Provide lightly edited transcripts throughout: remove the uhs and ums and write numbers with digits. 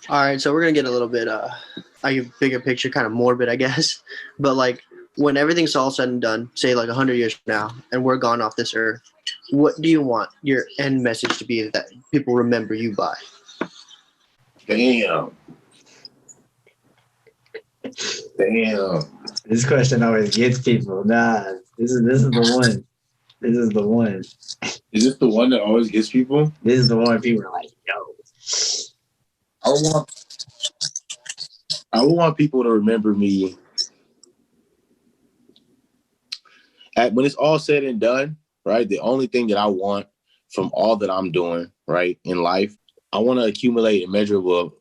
All right, so we're gonna get a little bit like a bigger picture, kind of morbid, I guess. But like when everything's all said and done, say like 100 years from now, and we're gone off this earth, what do you want your end message to be that people remember you by? Damn. This question always gets people. Nah, this is the one. This is the one. Is this the one that always gets people? This is the one people are like, yo. I would want people to remember me when it's all said and done, right? The only thing that I want from all that I'm doing, right, in life, I want to accumulate a measurable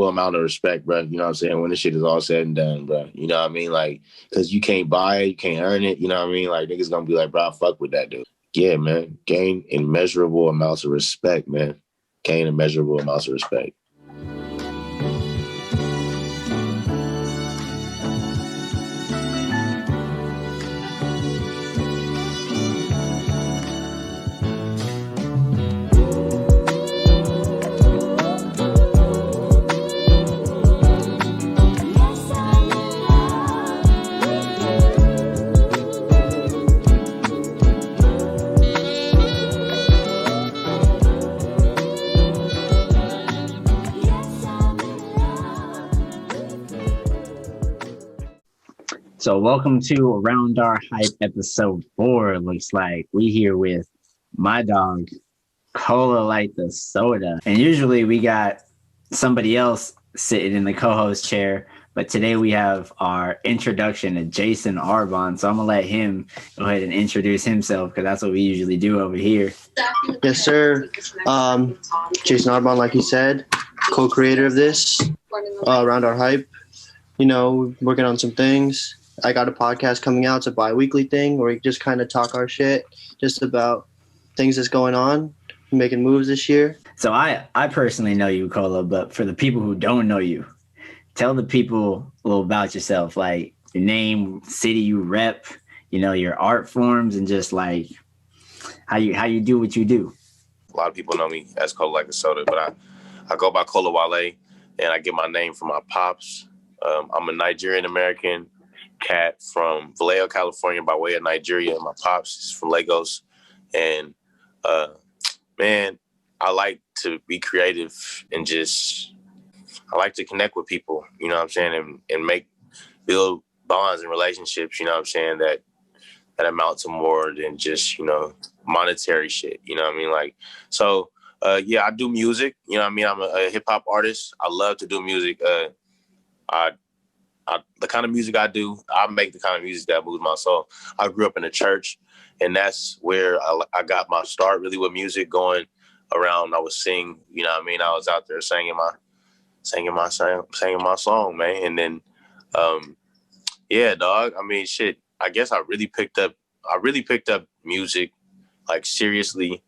amount of respect, bro. You know what I'm saying? When this shit is all said and done, bro. You know what I mean? Like, because you can't buy it, you can't earn it. You know what I mean? Like, niggas gonna be like, bro, I fuck with that dude. Yeah, man. Gain immeasurable amounts of respect, man. Gain immeasurable amounts of respect. So welcome to Around Our Hype episode 4. Looks like we here with my dog, Kola like the soda. And usually we got somebody else sitting in the co-host chair, but today we have our introduction to Jayson Arbon. So I'm gonna let him go ahead and introduce himself because that's what we usually do over here. Yes, sir. Jayson Arbon, like he said, co-creator of this, Around Our Hype. You know, working on some things. I got a podcast coming out. It's a bi-weekly thing where we just kind of talk our shit just about things that's going on, making moves this year. So I personally know you, Kola, but for the people who don't know you, tell the people a little about yourself, like your name, city you rep, you know, your art forms, and just like how you do what you do. A lot of people know me as Kola like the soda, but I go by Kola Wale, and I get my name from my pops. I'm a Nigerian American cat from Vallejo, California, by way of Nigeria. My pops is from Lagos, and man, I like to be creative and I like to connect with people. You know what I'm saying, and build bonds and relationships. You know what I'm saying, that amount to more than just, you know, monetary shit. You know what I mean, like so. Yeah, I do music. You know what I mean, I'm a hip hop artist. I love to do music. The kind of music I do, I make the kind of music that moves my soul. I grew up in a church, and that's where I got my start really with music, going around. I was singing, you know what I mean? I was out there singing my song, man. And then, yeah, dog. I mean, shit. I guess I really picked up music, like seriously.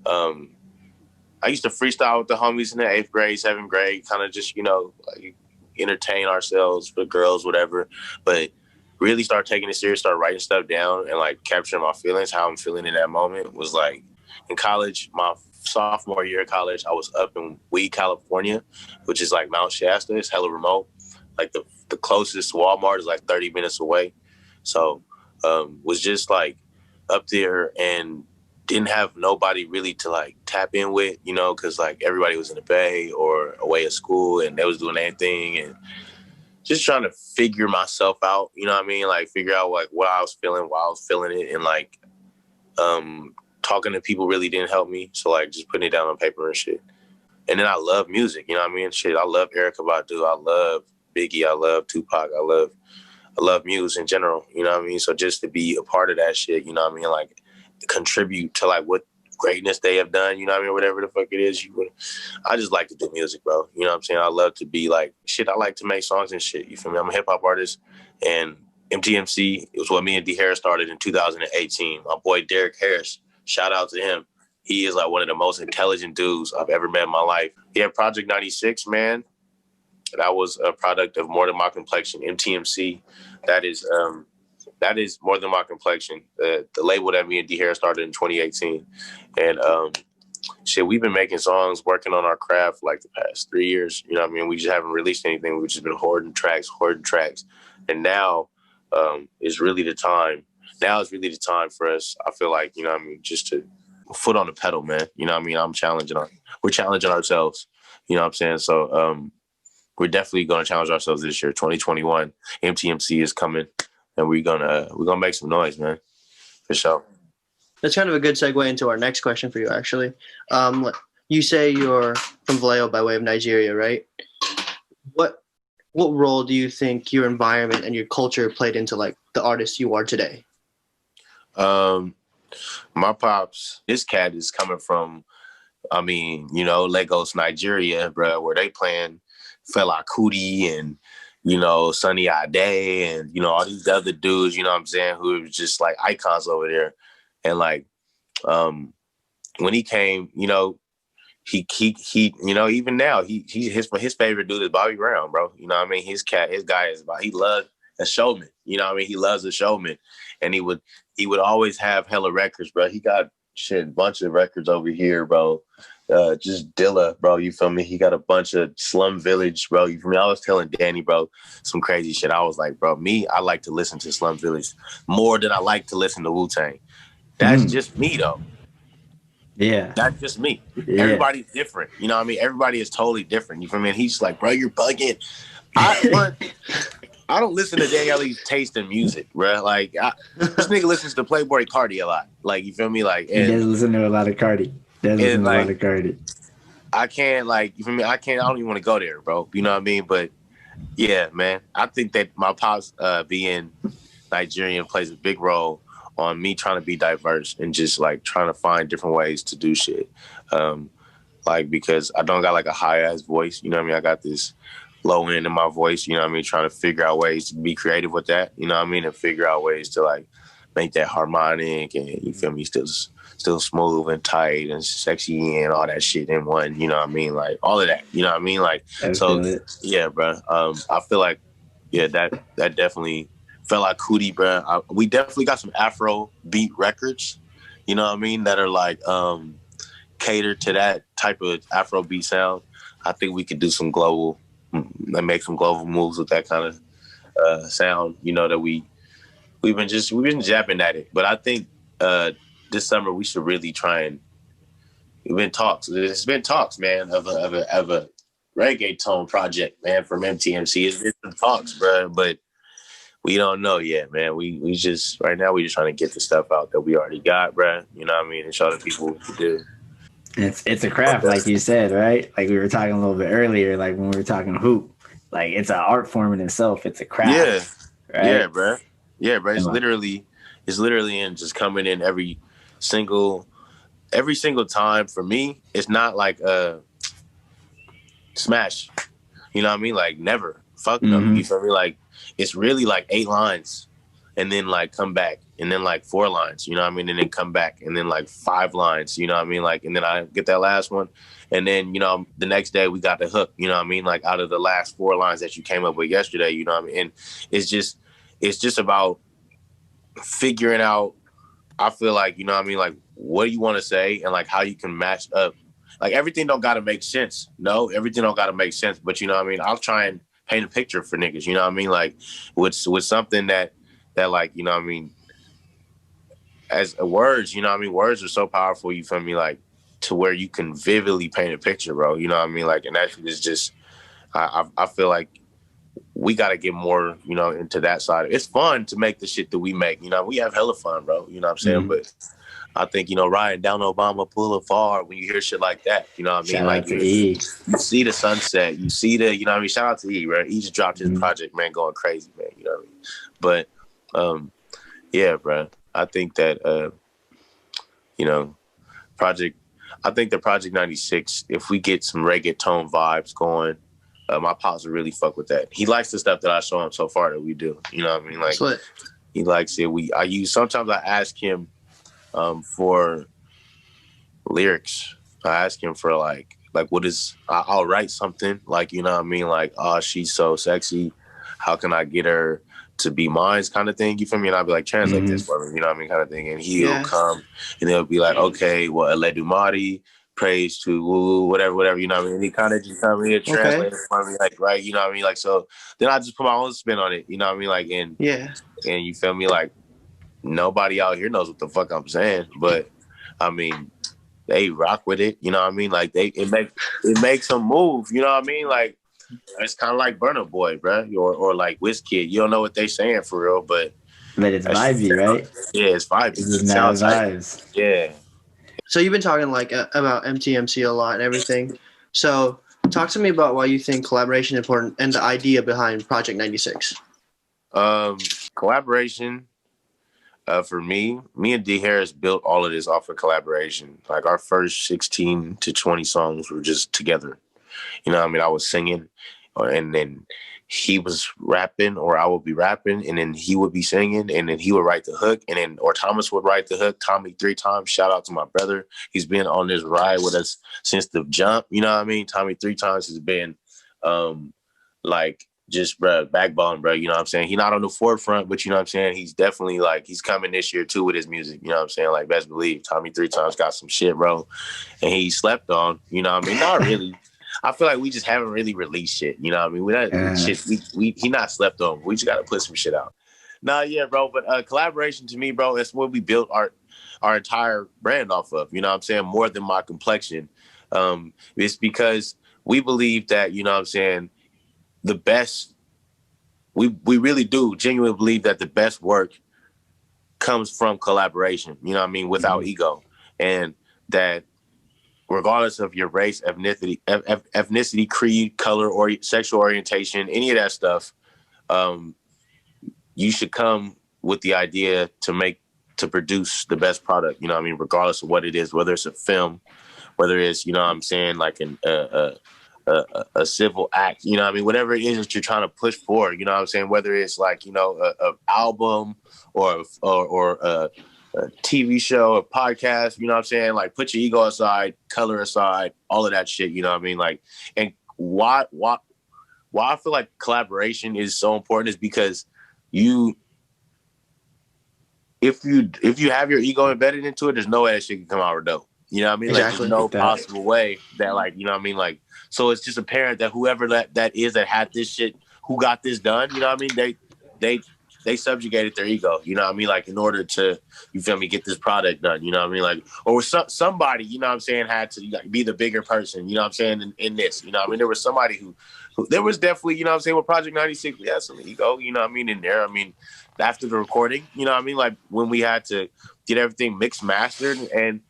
I used to freestyle with the homies in the 8th grade, 7th grade, kind of just, you know, like, entertain ourselves with girls, whatever. But really start taking it serious, start writing stuff down and like capturing my feelings, how I'm feeling in that moment, was like in college. My sophomore year of college, I was up in Weed, California, which is like Mount Shasta. It's hella remote. Like the closest Walmart is like 30 minutes away. So was just like up there and didn't have nobody really to like tap in with, you know, because like everybody was in the Bay or away at school and they was doing their thing, and just trying to figure myself out, you know what I mean? Like figure out like what I was feeling, why I was feeling it, and like talking to people really didn't help me. So like just putting it down on paper and shit. And then I love music, you know what I mean? Shit, I love Erykah Badu, I love Biggie, I love Tupac, I love music in general, you know what I mean? So just to be a part of that shit, you know what I mean? Like contribute to like what greatness they have done, you know what I mean? Whatever the fuck it is, I just like to do music, bro. You know what I'm saying? I love to be like, shit, I like to make songs and shit. You feel me? I'm a hip hop artist, and MTMC, it was what me and D Harris started in 2018. My boy Derek Harris, shout out to him. He is like one of the most intelligent dudes I've ever met in my life. Yeah, Project 96, man. That was a product of More Than My Complexion, MTMC. That is More Than My Complexion, the label that me and D Harris started in 2018. And shit, we've been making songs, working on our craft for like the past 3 years. You know what I mean? We just haven't released anything. We've just been hoarding tracks. And now is really the time. Now is really the time for us, I feel like, you know what I mean, just to foot on the pedal, man. You know what I mean? We're challenging ourselves. You know what I'm saying? So we're definitely going to challenge ourselves this year. 2021, MTMC is coming, and we're gonna make some noise, man, for sure. That's kind of a good segue into our next question for you, actually. You say you're from Vallejo by way of Nigeria, right? What role do you think your environment and your culture played into like the artist you are today? My pops, this cat is coming from, I mean, you know, Lagos, Nigeria, bro, where they playing Fela Kuti and, you know, Sunny Ade and, you know, all these other dudes, you know what I'm saying, who are just like icons over there. And like, when he came, you know, he, you know, even now, his favorite dude is Bobby Brown, bro. You know what I mean? His guy is he loves a showman. You know what I mean? He loves a showman. And he would always have hella records, bro. He got a bunch of records over here, bro. Just Dilla, bro. You feel me? He got a bunch of Slum Village, bro. You feel me? I was telling Danny, bro, some crazy shit. I was like, bro, I like to listen to Slum Village more than I like to listen to Wu-Tang. That's just me, though. Yeah. That's just me. Yeah. Everybody's different. You know what I mean? Everybody is totally different. You feel me? And he's like, bro, you're bugging. I don't listen to Danielle's taste in music, bro. Like, this nigga listens to Playboy Cardi a lot. Like, you feel me? Like, he does listen to a lot of Cardi. I can't, like, you feel me? I don't even want to go there, bro. You know what I mean? But yeah, man, I think that my pops being Nigerian plays a big role on me trying to be diverse and just like trying to find different ways to do shit. Like, because I don't got like a high ass voice, you know what I mean? I got this low end in my voice, you know what I mean? Trying to figure out ways to be creative with that, you know what I mean? And figure out ways to like make that harmonic and, you feel me, still smooth and tight and sexy and all that shit in one, you know what I mean? Like all of that, you know what I mean? Like, yeah, bro. I feel like, yeah, that definitely Fela Kuti, bro. We definitely got some Afro beat records, you know what I mean, that are like catered to that type of Afro beat sound. I think we could do some global, make some global moves with that kind of sound, you know, that we've been jabbing at it. But I think this summer we should really try and It's been talks, man, of a reggaeton project, man, from MTMC. It's been some talks, bro, but we don't know yet, man. We just right now we just trying to get the stuff out that we already got, bro. You know what I mean, and show the people what to do. It's a craft, like you said, right? Like we were talking a little bit earlier, like when we were talking hoop. Like it's an art form in itself. It's a craft. Yeah, right? Yeah, bro. Yeah, bro. It's literally in just coming in every single time. For me, it's not like a smash. You know what I mean? Like never. Fuck no. You feel me? Like it's really like 8 lines and then like come back and then like 4 lines, you know what I mean? And then come back and then like 5 lines, you know what I mean? Like, and then I get that last one. And then, you know, the next day we got the hook, you know what I mean? Like out of the last 4 lines that you came up with yesterday, you know what I mean? And it's just about figuring out, I feel like, you know what I mean? Like, what do you want to say and like how you can match up. Like everything don't got to make sense. No, everything don't got to make sense. But you know what I mean? I'll try and paint a picture for niggas, you know what I mean? Like with something that like, you know what I mean? As words, you know what I mean? Words are so powerful, you feel me? Like to where you can vividly paint a picture, bro. You know what I mean? Like, and that is just, I feel like we got to get more, you know, into that side. It's fun to make the shit that we make. You know, we have hella fun, bro. You know what I'm saying? But I think, you know, riding down Obama Boulevard, when you hear shit like that, you know what I mean? Shout like out to E. You see the sunset, you see the, you know what I mean? Shout out to E, right? E just dropped his project, man, going crazy, man. You know what I mean? But yeah, bro. I think that you know, I think the Project 96, if we get some reggaeton vibes going, my pops would really fuck with that. He likes the stuff that I show him so far that we do. You know what I mean? Like he likes it. Sometimes I ask him for lyrics. I ask him for like what is, I'll write something like, you know what I mean? Like, oh, she's so sexy. How can I get her to be mine kind of thing? You feel me? And I'll be like, translate this for me, you know what I mean? Kind of thing. And he'll come and he'll be like, okay, well, Eledumare, praise to woo, whatever, you know what I mean? And he kind of just tell me to translate Okay. it for me, like, right, you know what I mean? Like, so then I just put my own spin on it, you know what I mean? Like, and Yeah. you feel me? Like, nobody out here knows what the fuck I'm saying, but I mean, they rock with it, you know what I mean? Like, it makes them move, you know what I mean? Like, it's kind of like Burna Boy, bro, or like Wizkid. You don't know what they saying for real, but it's vibey, right? Yeah, it's vibey. It's just It mad sounds tight. vibes. Yeah. So you've been talking like about MTMC a lot and everything. So talk to me about why you think collaboration is important and the idea behind Project 96. Collaboration. For me and D Harris built all of this off of collaboration. Like our first 16 to 20 songs were just together. You know what I mean? I was singing and then he was rapping or I would be rapping and then he would be singing and then he would write the hook and then or Thomas would write the hook. Tommy 3 times. Shout out to my brother. He's been on this ride with us since the jump. You know what I mean? Tommy 3 times has been like just bro, backbone, bro. You know what I'm saying? He's not on the forefront, but you know what I'm saying? He's definitely like he's coming this year too with his music. You know what I'm saying? Like best believe Tommy 3 times got some shit, bro. And he slept on, you know what I mean? Not really. I feel like we just haven't really released shit. You know what I mean? He not slept on. We just gotta put some shit out. Nah, yeah, bro. But collaboration to me, bro, it's what we built our entire brand off of. You know what I'm saying? More than my complexion. It's because we believe that, you know what I'm saying, the best, we really do genuinely believe that the best work comes from collaboration, you know what I mean, without ego. And that regardless of your race, ethnicity, creed, color, or sexual orientation, any of that stuff, you should come with the idea to produce the best product, you know what I mean, regardless of what it is, whether it's a film, whether it's, you know what I'm saying, like a civil act, you know what I mean, whatever it is that you're trying to push forward, you know what I'm saying, whether it's like, you know, a album or a TV show, a podcast, you know what I'm saying, like put your ego aside, color aside, all of that shit, you know what I mean, like, and why I feel like collaboration is so important is because if you have your ego embedded into it, there's no way that shit can come out dope. You know what I mean? Exactly. Like there's no possible way that, like, you know what I mean? Like, so it's just apparent that whoever that is that had this shit, who got this done, you know what I mean? They subjugated their ego, you know what I mean? Like in order to, you feel me, get this product done, you know what I mean? Like, or somebody, you know what I'm saying, had to like, be the bigger person, you know what I'm saying, in this, you know what I mean? There was somebody who there was definitely, you know what I'm saying, with Project 96, we had some ego, you know what I mean, in there. I mean, after the recording, you know what I mean? Like when we had to get everything mixed, mastered, and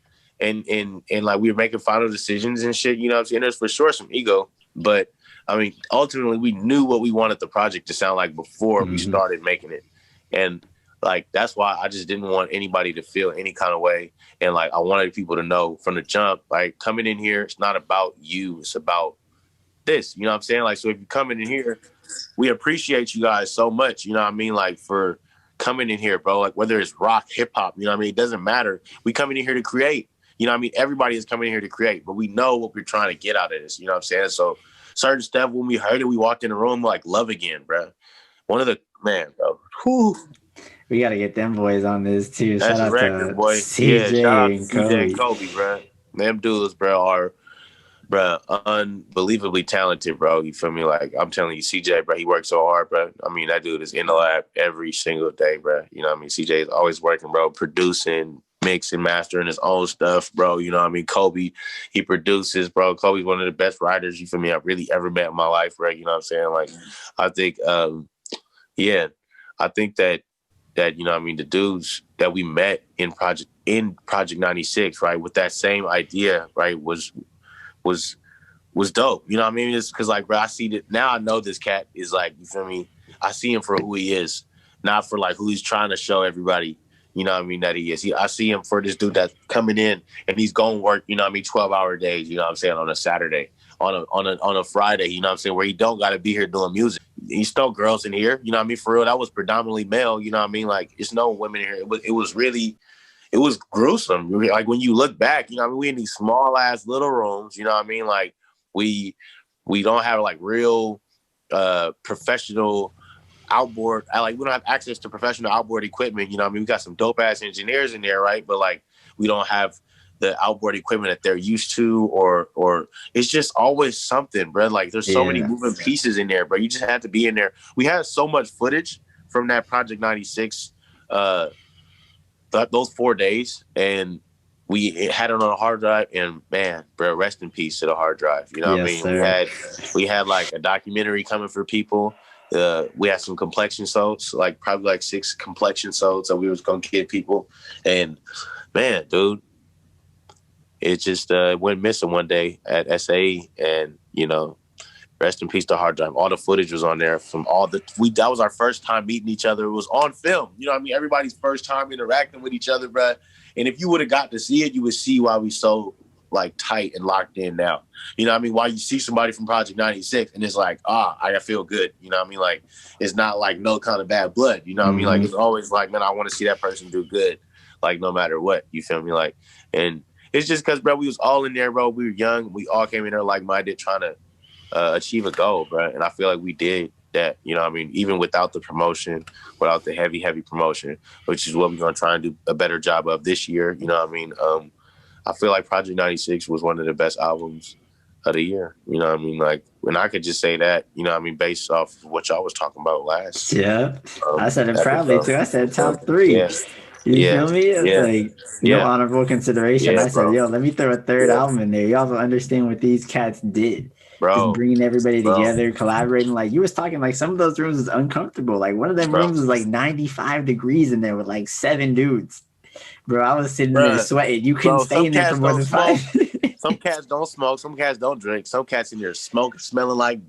like we were making final decisions and shit, you know what I'm saying? There's for sure some ego, but I mean, ultimately we knew what we wanted the project to sound like before we started making it. And like, that's why I just didn't want anybody to feel any kind of way. And like, I wanted people to know from the jump, like coming in here, it's not about you, it's about this, you know what I'm saying? Like, so if you're coming in here, we appreciate you guys so much, you know what I mean? Like for coming in here, bro, like whether it's rock, hip hop, you know what I mean? It doesn't matter. We coming in here to create. You know what I mean? Everybody is coming in here to create, but we know what we're trying to get out of this. You know what I'm saying? So certain stuff, when we heard it, we walked in the room like love again, bro. One of the, man, bro. Whew. We got to get them boys on this too. That's Shout a out record, to boy. CJ Yeah, shout out to and CJ and Kobe, bro. Them dudes, bro, are, bro, unbelievably talented, bro. You feel me? Like, I'm telling you, CJ, bro, he works so hard, bro. I mean, that dude is in the lab every single day, bro. You know what I mean? CJ is always working, bro, producing, mixing, mastering his own stuff, bro. You know what I mean? Kobe, he produces, bro. Kobe's one of the best writers, you feel me, I've really ever met in my life, bro. You know what I'm saying? Like, I think, yeah, I think that, you know what I mean, the dudes that we met in Project 96, right, with that same idea, right, was dope. You know what I mean? It's because, like, bro, I see that now. I know this cat is like, you feel me? I see him for who he is, not for like who he's trying to show everybody. You know what I mean? That he is. I see him for this dude that's coming in and he's going to work. You know what I mean? 12-hour days. You know what I'm saying? On a Saturday, on a Friday. You know what I'm saying? Where he don't got to be here doing music. He's still girls in here. You know what I mean? For real, that was predominantly male. You know what I mean? Like, it's no women in here. It was really. It was gruesome. Like when you look back, you know what I mean? We in these small ass little rooms. You know what I mean? Like. We don't have like real professional outboard. We don't have access to professional outboard equipment. You know what I mean? We got some dope ass engineers in there, right? But like we don't have the outboard equipment that they're used to, or it's just always something, bro. Like there's so many moving pieces in there, bro. You just have to be in there. We had so much footage from that Project 96, those 4 days, and we had it on a hard drive. And man, bro, rest in peace to the hard drive. You know what I mean? Sir. We had like a documentary coming for people. We had some complexion soaps, like probably like 6 complexion soaps that we was gonna give people. And man, dude, it just went missing one day at SAE, and you know, rest in peace to hard drive. All the footage was on there from that was our first time meeting each other. It was on film. You know what I mean? Everybody's first time interacting with each other, bro. And if you would have got to see it, you would see why we so like tight and locked in now. You know what I mean? Why you see somebody from Project 96 and it's like, I feel good. You know what I mean? Like, it's not like no kind of bad blood. You know what I mean? Like, it's always like, man, I want to see that person do good. Like, no matter what. You feel me? Like, and it's just because, bro, we was all in there, bro. We were young. We all came in there like-minded trying to achieve a goal, bro. And I feel like we did that, you know what I mean? Even without the promotion, without the heavy promotion, which is what we're going to try and do a better job of this year. You know what I mean? I feel like Project 96 was one of the best albums of the year. You know what I mean? Like, when I could just say that, you know what I mean, based off of what y'all was talking about last. Yeah. I said it proudly too. I said top 3. Yeah. You feel me? It's no honorable consideration. I said, bro. Let me throw a third album in there. Y'all don't understand what these cats did. Bro. Just bringing everybody together, collaborating. Like, you was talking, like, some of those rooms was uncomfortable. Like, one of them rooms was like 95 degrees in there with like 7 dudes. Bro, I was sitting there sweating. You couldn't stay in there for more than 5 minutes. Some cats don't smoke. Some cats don't drink. Some cats in there smelling like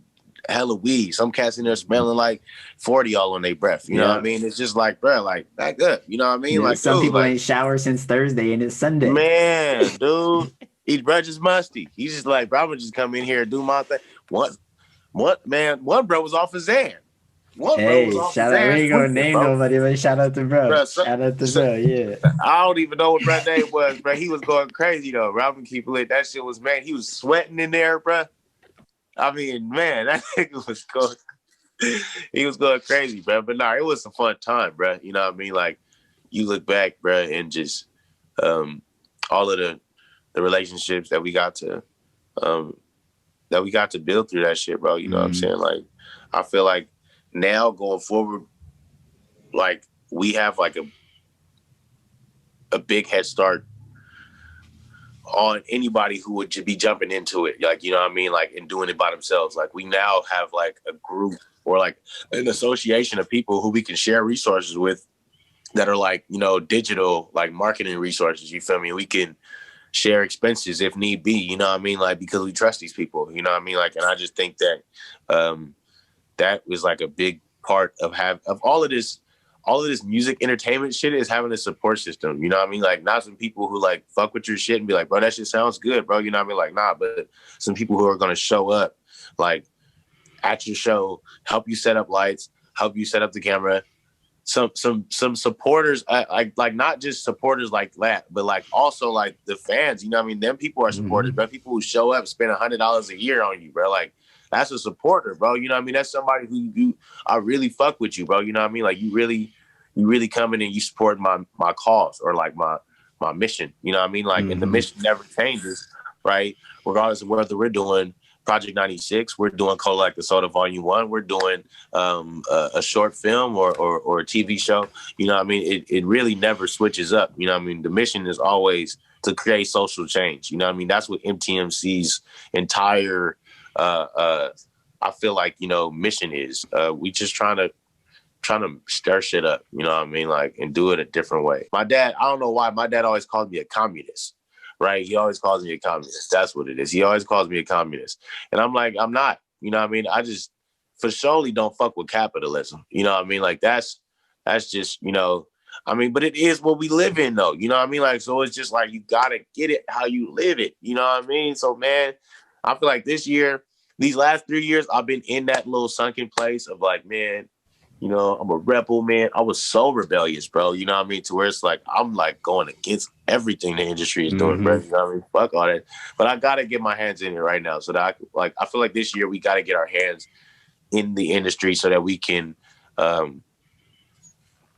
hella weed. Some cats in there smelling like 40 all on their breath. You know what I mean? It's just like, bro, like, back up. You know what I mean? Like, some people ain't showered since Thursday and it's Sunday. Man, dude, he's bro just musty. He's just like, bro, I'm gonna just come in here and do my thing. One bro was off his Xan. Shout out. We ain't gonna name nobody, but shout out to bro. Shout out to bro, yeah. I don't even know what bro's name was, bro. He was going crazy though. Robin keep lit. That shit was, man, he was sweating in there, bro. I mean, man, that nigga was going, he was going crazy, bro. But nah, it was a fun time, bro. You know what I mean? Like, you look back, bro, and just all of the relationships that we got to build through that shit, bro. You know what I'm saying? Like, I feel like now going forward, like, we have like a big head start on anybody who would be jumping into it. Like, you know what I mean? Like, and doing it by themselves. Like, we now have like a group or like an association of people who we can share resources with that are like, you know, digital, like marketing resources. You feel me? We can share expenses if need be, you know what I mean? Like, because we trust these people, you know what I mean? Like, and I just think that that was like a big part of all of this music entertainment shit is having a support system, you know what I mean? Like, not some people who like fuck with your shit and be like, bro, that shit sounds good, bro, you know what I mean? Like, nah, but some people who are going to show up like at your show, help you set up lights, help you set up the camera. Some supporters, like not just supporters like that, but like also like the fans, you know what I mean? Them people are supporters, bro. People who show up, spend $100 a year on you, bro. Like, that's a supporter, bro. You know what I mean? That's somebody who I really fuck with you, bro. You know what I mean? Like, you really come in and you support my cause or like my mission. You know what I mean? Like, and the mission never changes, right? Regardless of whether we're doing Project 96, we're doing Kola Like the Soda Volume 1, we're doing a short film or a TV show. You know what I mean? It really never switches up. You know what I mean? The mission is always to create social change. You know what I mean? That's what MTMC's entire I feel like, you know, mission is. We just trying to stir shit up, you know what I mean? Like, and do it a different way. My dad, I don't know why, my dad always calls me a communist, right? He always calls me a communist. That's what it is. He always calls me a communist. And I'm like, I'm not, you know what I mean? I just for surely don't fuck with capitalism. You know what I mean? Like, that's just, you know, I mean, but it is what we live in though. You know what I mean? Like, so it's just like, you gotta get it how you live it. You know what I mean? So man, I feel like these last 3 years, I've been in that little sunken place of like, man, you know, I'm a rebel, man. I was so rebellious, bro. You know what I mean? To where it's like, I'm like going against everything the industry is doing, bro. You know what I mean? Fuck all that. But I got to get my hands in it right now so that I feel like this year we got to get our hands in the industry so that we can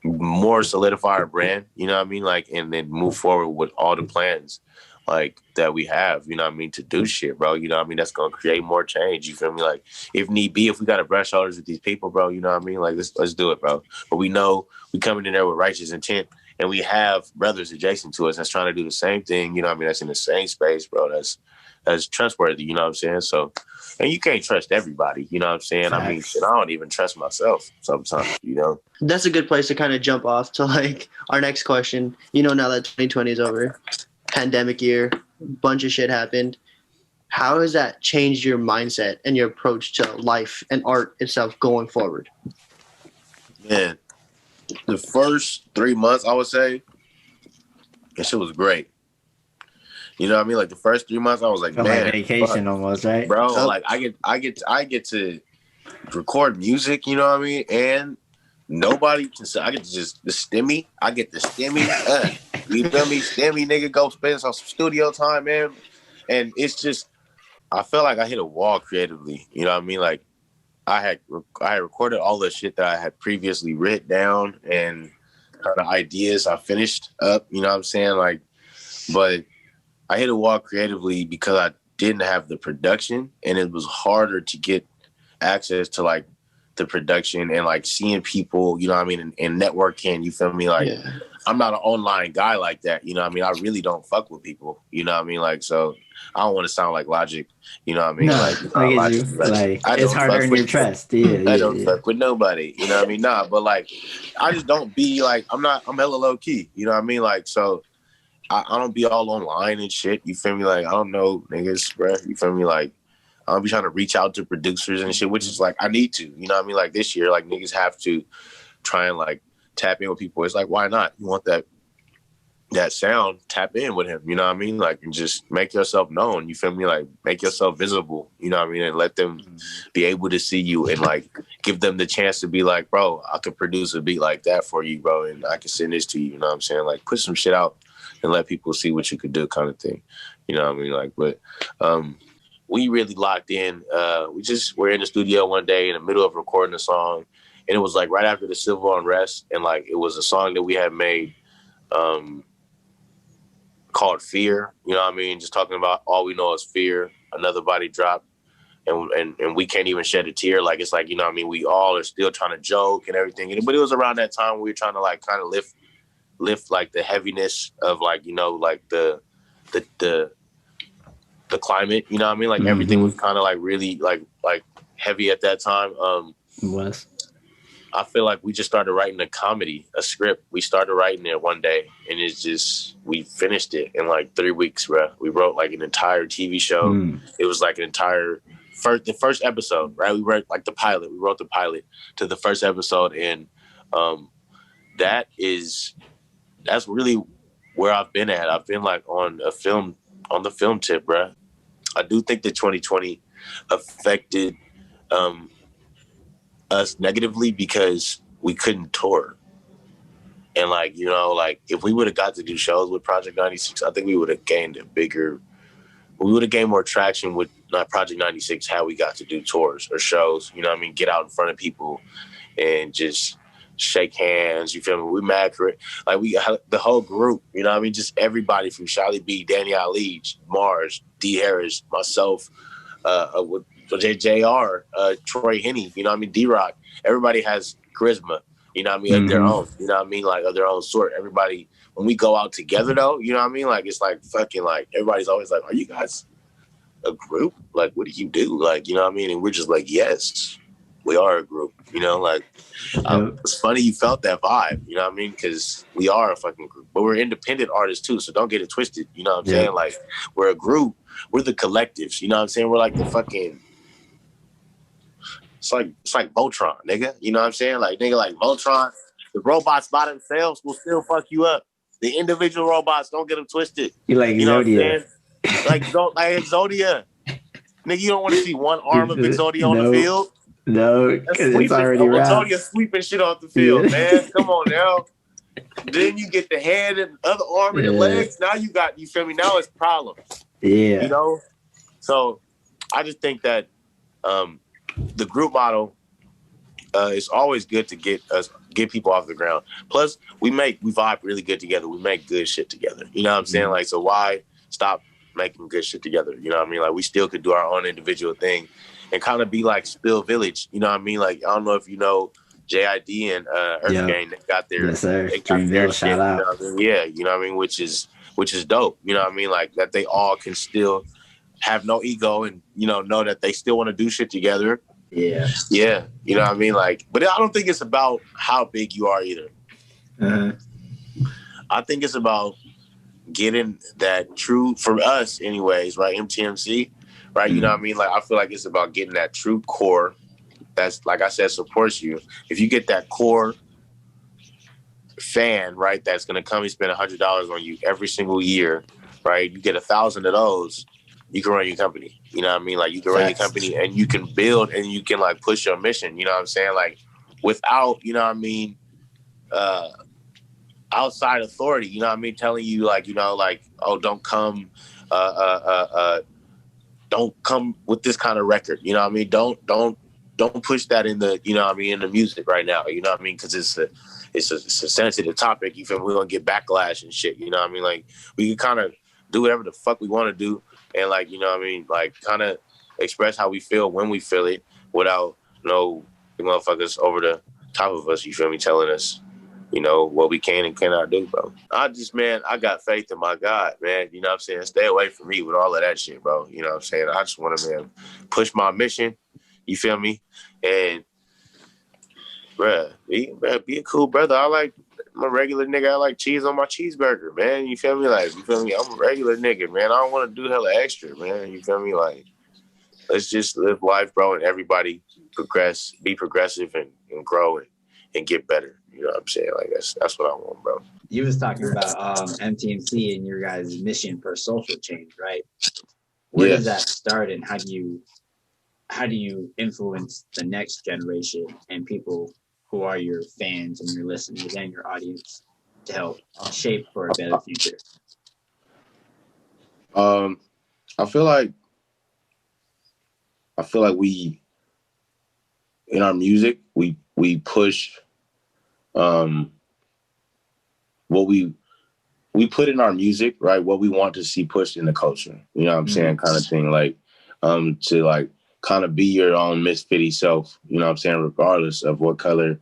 more solidify our brand, you know what I mean? Like, and then move forward with all the plans like that we have, you know what I mean, to do shit, bro. You know what I mean? That's gonna create more change. You feel me? Like if need be, if we gotta brush shoulders with these people, bro, you know what I mean? Like let's do it, bro. But we know we coming in there with righteous intent, and we have brothers adjacent to us that's trying to do the same thing, you know what I mean? That's in the same space, bro. That's trustworthy, you know what I'm saying? So, and you can't trust everybody, you know what I'm saying? Facts. I mean, shit, I don't even trust myself sometimes, you know? That's a good place to kind of jump off to like our next question. You know, now that 2020 is over, pandemic year, bunch of shit happened. How has that changed your mindset and your approach to life and art itself going forward? Man, the first 3 months, I would say, that shit was great. You know what I mean? Like the first 3 months, I was like, Feel man, like vacation fuck, almost, right? bro. Oh. Like I get to record music. You know what I mean? And nobody can say I get to just the stimmy. I get the stimmy. You feel me? Stimmy, nigga, go spend some studio time, man. And it's just, I felt like I hit a wall creatively. You know what I mean? Like I had recorded all the shit that I had previously written down and kind of ideas I finished up. You know what I'm saying? Like, but I hit a wall creatively because I didn't have the production, and it was harder to get access to like the production and like seeing people, you know what I mean, and networking, you feel me? Like Yeah. I'm not an online guy like that, you know what I mean? I really don't fuck with people, you know what I mean? Like, so I don't want to sound like Logic, you know what I mean? No, like, I get Logic, you. Like I it's don't hard to fuck earn with your trust. Yeah, I don't yeah. fuck with nobody, you know what I mean? Nah, but like I just don't be like, I'm hella low key, you know what I mean? Like, so I don't be all online and shit. You feel me? Like, I don't know niggas, bro. You feel me? Like, I don't be trying to reach out to producers and shit, which is like, I need to. You know what I mean? Like, this year, like, niggas have to try and, like, tap in with people. It's like, why not? You want that sound, tap in with him. You know what I mean? Like, and just make yourself known. You feel me? Like, make yourself visible. You know what I mean? And let them be able to see you and, like, give them the chance to be like, bro, I could produce a beat like that for you, bro, and I can send this to you. You know what I'm saying? Like, put some shit out and let people see what you could do, kind of thing. You know what I mean? Like, but we really locked in. We're in the studio one day in the middle of recording a song, and it was like right after the civil unrest, and like it was a song that we had made called Fear. You know what I mean? Just talking about all we know is fear. Another body dropped, and we can't even shed a tear. Like it's like, you know what I mean? We all are still trying to joke and everything. But it was around that time we were trying to like kind of lift like the heaviness of like, you know, like the climate, you know what I mean? Like everything was kind of like really like heavy at that time. Was I feel like we just started writing a script. We started writing it one day, and it's just, we finished it in like 3 weeks, bro. We wrote like an entire TV show. It was like the first episode, right? We wrote like the pilot. We wrote the pilot to the first episode, and that's really where I've been at. I've been like on the film tip, bro. I do think that 2020 affected us negatively because we couldn't tour. And like, you know, like if we would have got to do shows with Project 96, I think we would have gained more traction with Project 96 how we got to do tours or shows, you know what I mean? Get out in front of people and just shake hands, you feel me? We mad correct. Like the whole group, you know what I mean? Just everybody from Shally B, Danny Ali, Mars, D Harris, myself, with JR, Troy Henny, you know what I mean? D-Rock. Everybody has charisma, you know what I mean? Of their own, you know what I mean? Like of their own sort. Everybody, when we go out together though, you know what I mean? Like it's like fucking like everybody's always like, are you guys a group? Like what do you do? Like, you know what I mean? And we're just like, yes, we are a group, you know, like it's funny you felt that vibe, you know what I mean? Because we are a fucking group, but we're independent artists too, so don't get it twisted, you know what I'm saying? Like we're a group, we're the collectives, you know what I'm saying? We're like the fucking, it's like Voltron, nigga, you know what I'm saying? Like nigga, like Voltron, the robots by themselves will still fuck you up. The individual robots, don't get them twisted. You like know Exodia? What I'm saying? like Exodia, nigga, you don't want to see one arm of Exodia on the field. No, because it's already wrapped. Exodia sweeping shit off the field, man. Come on now. Then you get the hand and the other arm and the legs. Now you feel me? Now it's problems. Yeah. You know? So I just think that the group model is always good to get people off the ground. Plus, we vibe really good together. We make good shit together. You know what I'm saying? Like, so why stop making good shit together. You know what I mean? Like, we still could do our own individual thing and kind of be like Spill Village. You know what I mean? Like, I don't know if you know JID and Earth Gang. They got their, yes, sir. they got Dreamville, shit, shout out. you know what I mean? Yeah, you know what I mean? Which is dope. You know what I mean? Like, that they all can still have no ego and, you know that they still want to do shit together. Yeah. Yeah. You know what I mean? Like, but I don't think it's about how big you are either. Uh-huh. I think it's about getting that true, for us anyways, right? MTMC, right? You know what I mean? Like, I feel like it's about getting that true core that's, like I said, supports you. If you get that core fan, right, that's going to come and spend $100 on you every single year, right? You get 1,000 of those, you can run your company. You know what I mean? Like, you can run your company and you can build and you can, like, push your mission. You know what I'm saying? Like, without, you know what I mean, outside authority, you know what I mean, telling you, like, you know, like, oh, don't come with this kind of record. You know what I mean? Don't push that in the, you know what I mean, in the music right now. You know what I mean? Because it's a sensitive topic. You feel me? We're gonna get backlash and shit. You know what I mean? Like, we can kind of do whatever the fuck we want to do, and, like, you know what I mean, like, kind of express how we feel when we feel it without no motherfuckers over the top of us. You feel me? Telling us, you know, what we can and cannot do, bro. I got faith in my God, man. You know what I'm saying? Stay away from me with all of that shit, bro. You know what I'm saying? I just want to, man, push my mission. You feel me? And, bruh, be a cool brother. I'm a regular nigga. I like cheese on my cheeseburger, man. You feel me? Like, you feel me? I'm a regular nigga, man. I don't want to do hella extra, man. You feel me? Like, let's just live life, bro, and everybody be progressive and grow and get better. You know what I'm saying? Like, that's what I want, bro. You was talking about MTMC and your guys' mission for social change, right? Where does that start, and how do you influence the next generation and people who are your fans and your listeners and your audience to help shape for a better future? I feel like we, in our music, we push what we put in our music, right? What we want to see pushed in the culture, you know what I'm saying? Kind of thing, like, to, like, kind of be your own misfitty self, you know what I'm saying? Regardless of what color,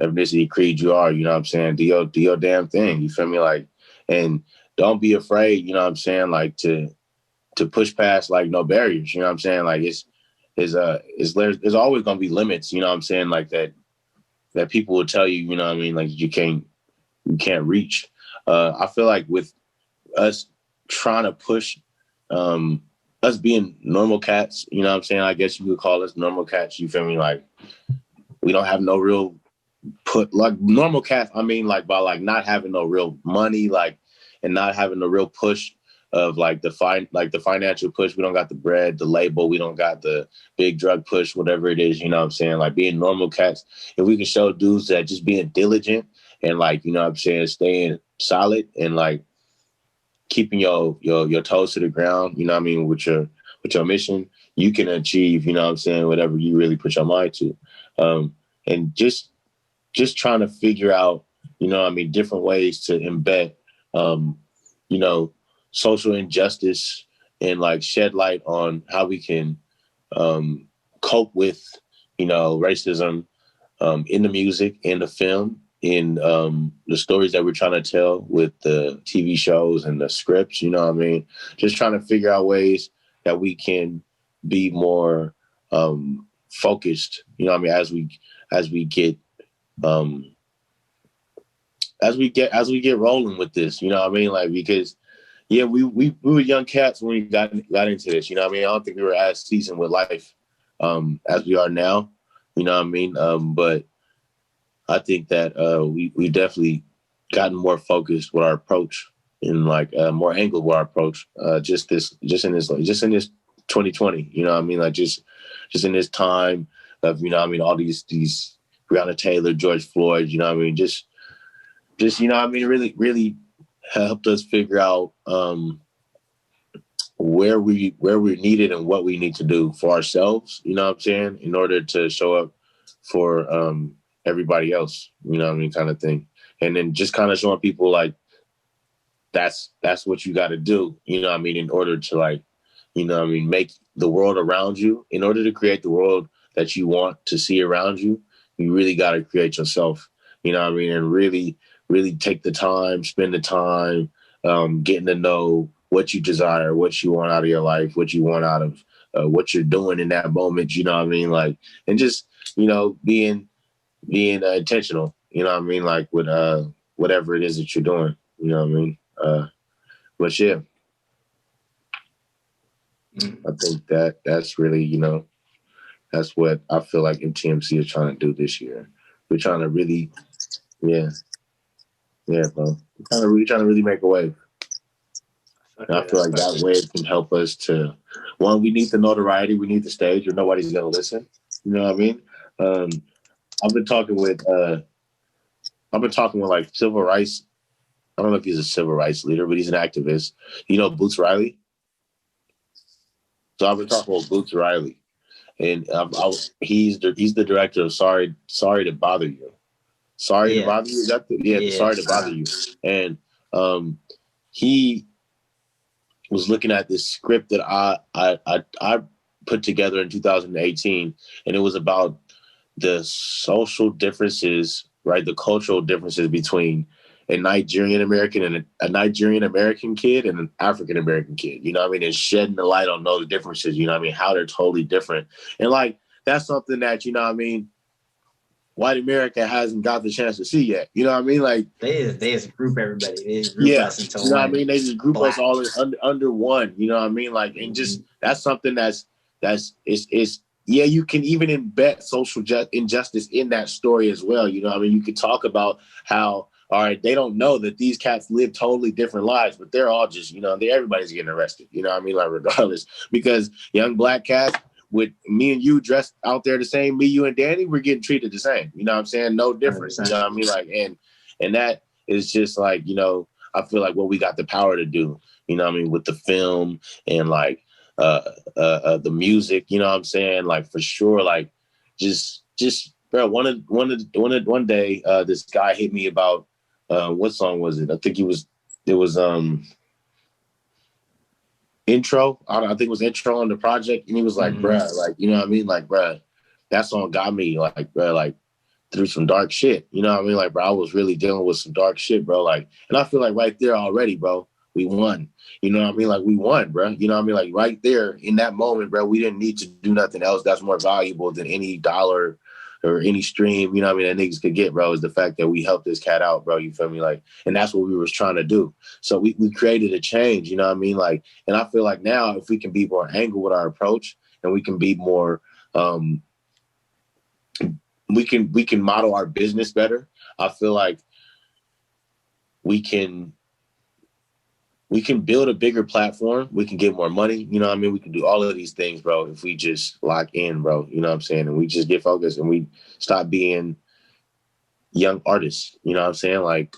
ethnicity, creed you are, you know what I'm saying? Do your damn thing, you feel me? Like, and don't be afraid, you know what I'm saying? Like, to push past, like, no barriers, you know what I'm saying? Like, there's always gonna be limits, you know what I'm saying? Like, that people will tell you, you know what I mean? Like, you can't reach. I feel like with us trying to push, us being normal cats, you know what I'm saying? I guess you could call us normal cats, you feel me? Like, we don't have no real like, normal cats, I mean, like, by, like, not having no real money, like, and not having the real push of, like, the financial push. We don't got the bread, the label, we don't got the big drug push, whatever it is, you know what I'm saying? Like, being normal cats, if we can show dudes that just being diligent and, like, you know what I'm saying, staying solid and, like, keeping your toes to the ground, you know what I mean, with your mission, you can achieve, you know what I'm saying, whatever you really put your mind to. And just trying to figure out, you know what I mean, different ways to embed, you know, social injustice and, like, shed light on how we can cope with, you know, racism in the music, in the film, in the stories that we're trying to tell with the TV shows and the scripts, you know what I mean? Just trying to figure out ways that we can be more focused, you know what I mean, as we get rolling with this, you know what I mean? Like, because yeah, we were young cats when we got into this, you know what I mean? I don't think we were as seasoned with life as we are now, you know what I mean? But I think that we definitely gotten more focused with our approach and, like, more angled with our approach. Just in this 2020, you know what I mean? Like, just in this time of, you know what I mean, all these Breonna Taylor, George Floyd, you know what I mean? Just you know what I mean, really helped us figure out where we're needed and what we need to do for ourselves, you know what I'm saying, in order to show up for everybody else, you know what I mean, kind of thing. And then just kind of showing people, like, that's what you got to do. You know what I mean? In order to like, you know what I mean, make the world around you, in order to create the world that you want to see around you, you really got to create yourself, you know what I mean? And really, really take the time, spend the time, getting to know what you desire, what you want out of your life, what you want out of what you're doing in that moment, you know what I mean? Like, and just, you know, being intentional, you know what I mean? Like with whatever it is that you're doing, you know what I mean? But yeah, I think that's really, you know, that's what I feel like MTMC is trying to do this year. We're trying to really, yeah, bro. We're trying to really make a wave. And I feel like that wave can help us to, one, we need the notoriety, we need the stage, or nobody's gonna listen. You know what I mean? I've been talking with like civil rights. I don't know if he's a civil rights leader, but he's an activist. You know Boots Riley? So I've been talking with Boots Riley, and he's the director of Sorry to Bother You. Sorry to Bother You. Is that Sorry to Bother You. And he was looking at this script that I put together in 2018, and it was about the social differences, right? The cultural differences between a Nigerian American and a Nigerian American kid and an African American kid, you know what I mean? And shedding the light on those differences, you know what I mean? How they're totally different. And like, that's something that, you know what I mean, white America hasn't got the chance to see yet. You know what I mean? Like they just group everybody. They just group us into you know what I mean? They just group black. us all under one. You know what I mean? Like, and just that's something that's yeah, you can even embed social injustice in that story as well. You know what I mean? You could talk about how, all right, they don't know that these cats live totally different lives, but they're all just, you know, everybody's getting arrested. You know what I mean? Like regardless, because young black cats with me and you dressed out there the same, me, you, and Danny, we're getting treated the same. You know what I'm saying? No difference. 100%. You know what I mean? Like, and that is just like, you know, I feel like what we got the power to do, you know what I mean, with the film and like the music, you know what I'm saying? Like for sure, like just bro, one day this guy hit me about what song was it? I think it was Intro. I think it was Intro on the project, and he was like, bruh, like, you know what I mean? Like, bruh, that song got me, like, bruh, like, through some dark shit. You know what I mean? Like, bro, I was really dealing with some dark shit, bro. Like, and I feel like right there already, bro, we won. You know what I mean? Like, we won, bro. You know what I mean? Like, right there in that moment, bro, we didn't need to do nothing else that's more valuable than any dollar or any stream, you know what I mean, that niggas could get, bro, is the fact that we helped this cat out, bro, you feel me? Like, and that's what we was trying to do. So we created a change, you know what I mean? Like, and I feel like now if we can be more angled with our approach and we can be more, we can model our business better, I feel like we can build a bigger platform. We can get more money. You know what I mean? We can do all of these things, bro, if we just lock in, bro. You know what I'm saying? And we just get focused and we stop being young artists. You know what I'm saying? Like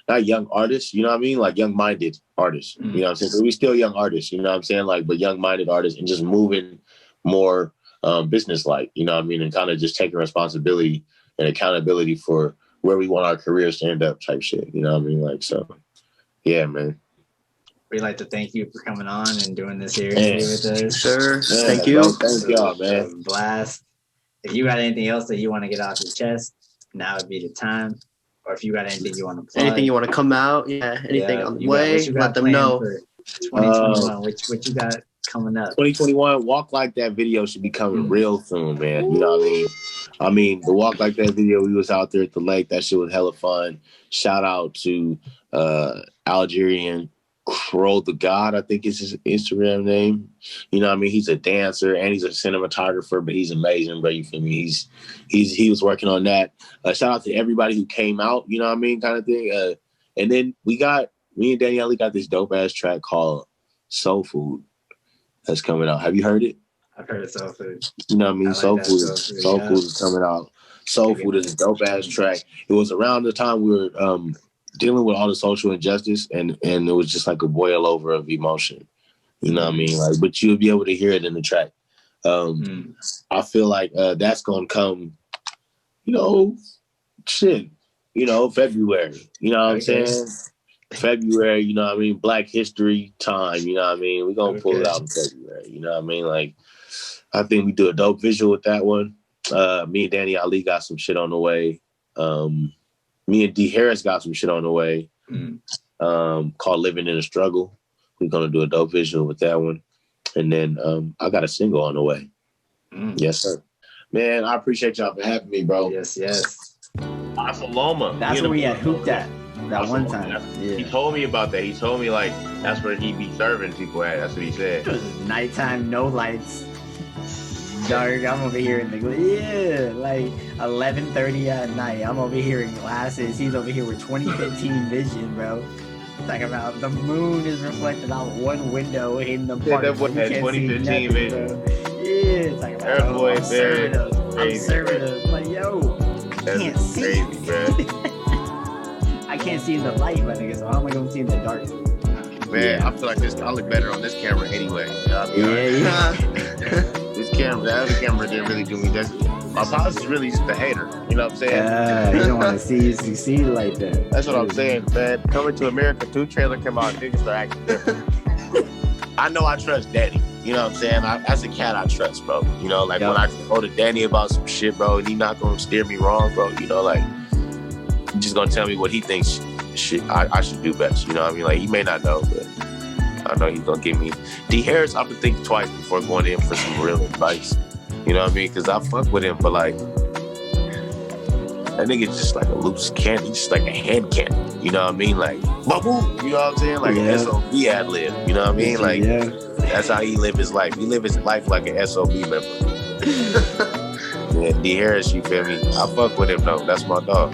not young artists, you know what I mean? Like young-minded artists. You know what I'm saying? So we still young artists, you know what I'm saying? Like, but young-minded artists and just moving more business-like, you know what I mean? And kind of just taking responsibility and accountability for where we want our careers to end up type shit. You know what I mean? Like, so, yeah, man. We'd like to thank you for coming on and doing this interview with us. Sure. Man, thank you. Bro, thank y'all, man. Blast. If you got anything else that you want to get off your chest, now would be the time. Or if you got anything you want to plug. Anything you want to come out, anything on the way, let them know. For 2021, what you got coming up? 2021, Walk Like That video should be coming real soon, man. You know what I mean? I mean, the Walk Like That video, we was out there at the lake. That shit was hella fun. Shout out to Algerian Crow the God, I think is his Instagram name. You know what I mean? He's a dancer and he's a cinematographer, but he's amazing, bro. You feel me? He was working on that. Shout out to everybody who came out, you know what I mean? Kind of thing. And then me and Danielle got this dope ass track called Soul Food that's coming out. Have you heard it? I've heard Soul Food. You know what I mean? Like Soul Food is coming out. Soul Food is a dope ass track. It was around the time we were dealing with all the social injustice, and it was just like a boil over of emotion. You know what I mean? Like, but you'll be able to hear it in the track. I feel like that's gonna come, you know, February. You know what I'm saying? February, you know what I mean? Black History time, you know what I mean? We're going to pull it out in February, you know what I mean? Like, I think we do a dope visual with that one. Me and Danny Ali got some shit on the way. Me and D Harris got some shit on the way called Living in a Struggle. We're going to do a dope visual with that one. And then I got a single on the way. Yes, sir. Man, I appreciate y'all for having me, bro. Yes. I'm from Loma. That's where we had hooped at that one time. Yeah. He told me about that. He told me, like, that's where he be serving people at. That's what he said. It was nighttime, no lights. Dark. I'm over here in the like 11:30 at night. I'm over here in glasses. He's over here with 2015 vision, bro. Talking about the moon is reflected out one window in the park. That boy had 2015 vision. Yeah, talking about boy, I'm serving us. Like, yo, I can't see. Crazy, bro. I can't see in the light, my nigga. So how am I gonna see in the dark? Man, I feel like I look better on this camera anyway. You know what I mean? Yeah. This camera, the other camera didn't really do me that. My boss is really just a hater. You know what I'm saying? You don't want to see you succeed like that. That's what I'm saying, man. Coming to America 2 trailer came out, niggas start acting different. I know I trust Danny. You know what I'm saying? That's a cat I trust, bro. You know, like when I go to Danny about some shit, bro, and he not gonna steer me wrong, bro. You know, like he's just gonna tell me what he thinks I should do best. You know what I mean? Like he may not know, but I know he's gonna give me. D Harris, I've been thinking twice before going in for some real advice. You know what I mean? Because I fuck with him, but like that nigga's just like a loose cannon. He's just like a hand cannon. You know what I mean? Like, boom. You know what I'm saying? Like SOB ad lib. You know what I mean? Like that's how he live his life. He live his life like an SOB member. Yeah, D Harris, you feel me? I fuck with him though. That's my dog.